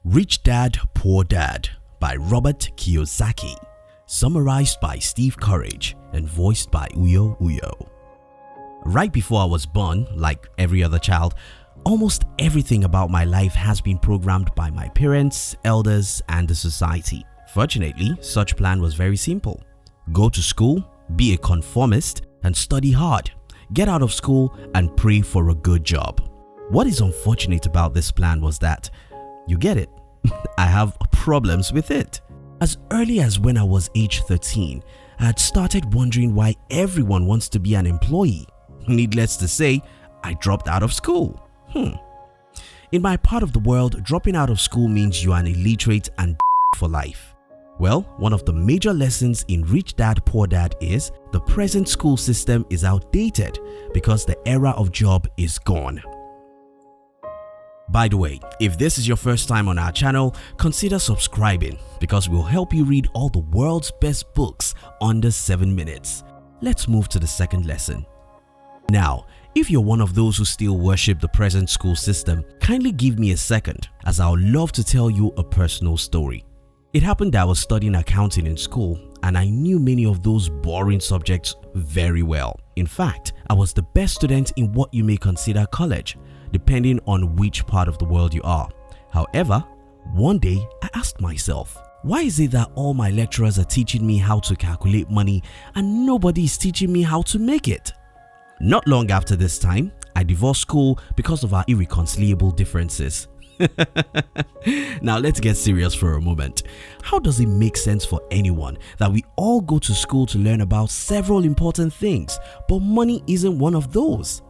Rich Dad, Poor Dad by Robert Kiyosaki, summarized by Steve Courage and voiced by Uyo Uyo. Right before I was born, like every other child, almost everything about my life has been programmed by my parents, elders, and the society. Fortunately, such plan was very simple. Go to school, be a conformist, and study hard. Get out of school and pray for a good job. What is unfortunate about this plan was that, you get it, I have problems with it. As early as when I was age 13, I had started wondering why everyone wants to be an employee. Needless to say, I dropped out of school. In my part of the world, dropping out of school means you are an illiterate and for life. Well, one of the major lessons in Rich Dad Poor Dad is the present school system is outdated because the era of job is gone. By the way, if this is your first time on our channel, consider subscribing because we'll help you read all the world's best books under 7 minutes. Let's move to the second lesson. Now, if you're one of those who still worship the present school system, kindly give me a second as I would love to tell you a personal story. It happened that I was studying accounting in school and I knew many of those boring subjects very well. In fact, I was the best student in what you may consider college, depending on which part of the world you are. However, one day I asked myself, why is it that all my lecturers are teaching me how to calculate money and nobody is teaching me how to make it? Not long after this time, I divorced school because of our irreconcilable differences. Now let's get serious for a moment. How does it make sense for anyone that we all go to school to learn about several important things, but money isn't one of those?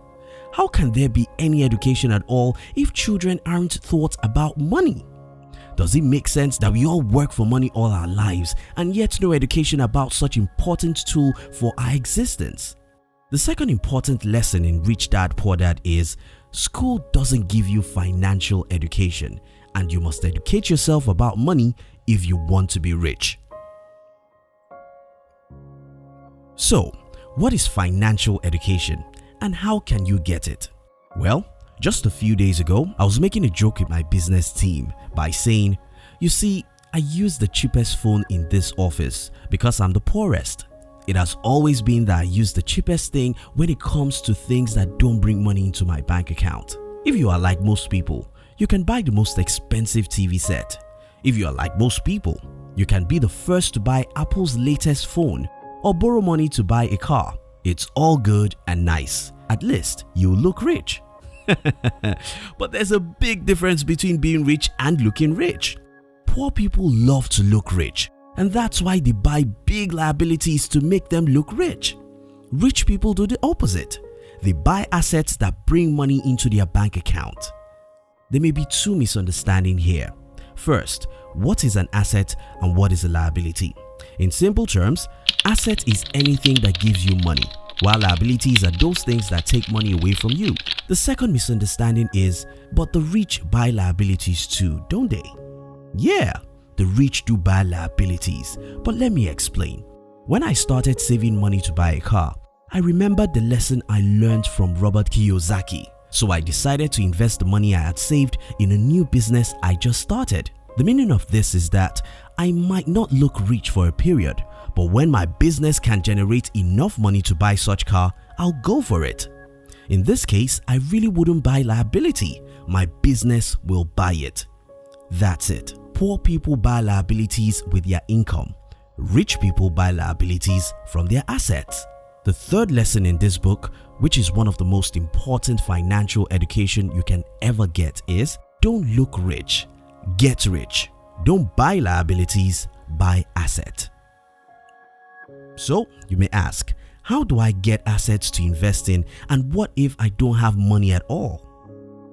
How can there be any education at all if children aren't taught about money? Does it make sense that we all work for money all our lives and yet no education about such important tool for our existence? The second important lesson in Rich Dad Poor Dad is school doesn't give you financial education and you must educate yourself about money if you want to be rich. So, what is financial education and how can you get it? Well, just a few days ago, I was making a joke with my business team by saying, you see, I use the cheapest phone in this office because I'm the poorest. It has always been that I use the cheapest thing when it comes to things that don't bring money into my bank account. If you are like most people, you can buy the most expensive TV set. If you are like most people, you can be the first to buy Apple's latest phone or borrow money to buy a car. It's all good and nice. At least you look rich. But there's a big difference between being rich and looking rich. Poor people love to look rich. And that's why they buy big liabilities to make them look rich. Rich people do the opposite. They buy assets that bring money into their bank account. There may be two misunderstandings here. First, what is an asset and what is a liability? In simple terms, asset is anything that gives you money, while liabilities are those things that take money away from you. The second misunderstanding is, but the rich buy liabilities too, don't they? Yeah. The rich do buy liabilities, but let me explain. When I started saving money to buy a car, I remembered the lesson I learned from Robert Kiyosaki. So I decided to invest the money I had saved in a new business I just started. The meaning of this is that I might not look rich for a period, but when my business can generate enough money to buy such car, I'll go for it. In this case, I really wouldn't buy liability. My business will buy it. That's it. Poor people buy liabilities with their income. Rich people buy liabilities from their assets. The third lesson in this book, which is one of the most important financial education you can ever get, is don't look rich, get rich. Don't buy liabilities, buy asset. So you may ask, how do I get assets to invest in and what if I don't have money at all?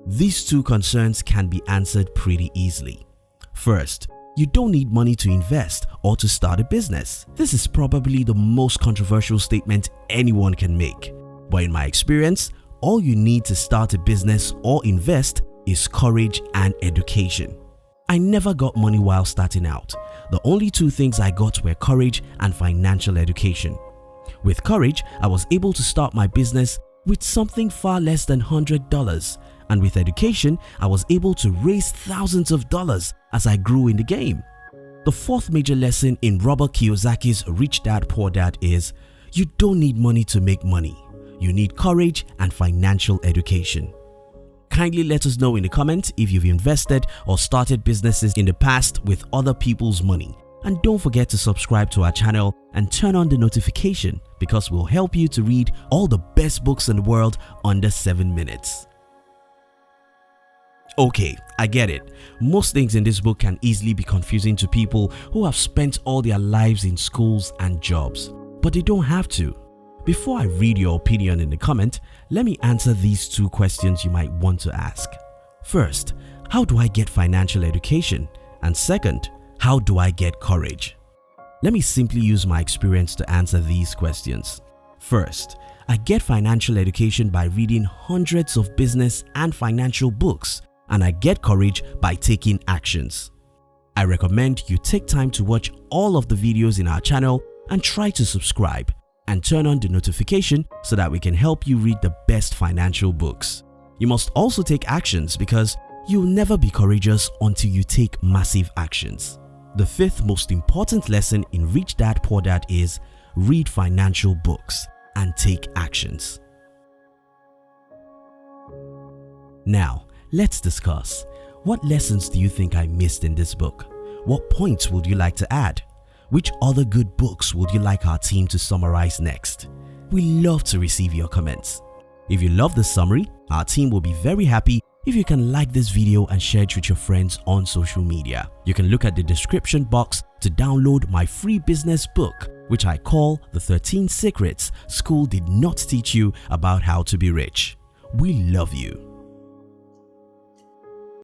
These two concerns can be answered pretty easily. First, you don't need money to invest or to start a business. This is probably the most controversial statement anyone can make. But in my experience, all you need to start a business or invest is courage and education. I never got money while starting out. The only two things I got were courage and financial education. With courage, I was able to start my business with something far less than $100. And with education, I was able to raise thousands of dollars as I grew in the game. The fourth major lesson in Robert Kiyosaki's Rich Dad Poor Dad is you don't need money to make money. You need courage and financial education. Kindly let us know in the comments if you've invested or started businesses in the past with other people's money. And don't forget to subscribe to our channel and turn on the notification because we'll help you to read all the best books in the world under 7 minutes. Okay, I get it. Most things in this book can easily be confusing to people who have spent all their lives in schools and jobs, but they don't have to. Before I read your opinion in the comment, let me answer these 2 questions you might want to ask. First, how do I get financial education? And second, how do I get courage? Let me simply use my experience to answer these questions. First, I get financial education by reading hundreds of business and financial books, and I get courage by taking actions. I recommend you take time to watch all of the videos in our channel and try to subscribe and turn on the notification so that we can help you read the best financial books. You must also take actions because you'll never be courageous until you take massive actions. The 5th most important lesson in Rich Dad Poor Dad is read financial books and take actions. Now, let's discuss. What lessons do you think I missed in this book? What points would you like to add? Which other good books would you like our team to summarize next? We love to receive your comments. If you love this summary, our team will be very happy if you can like this video and share it with your friends on social media. You can look at the description box to download my free business book, which I call The 13 Secrets School Did Not Teach You About How to Be Rich. We love you.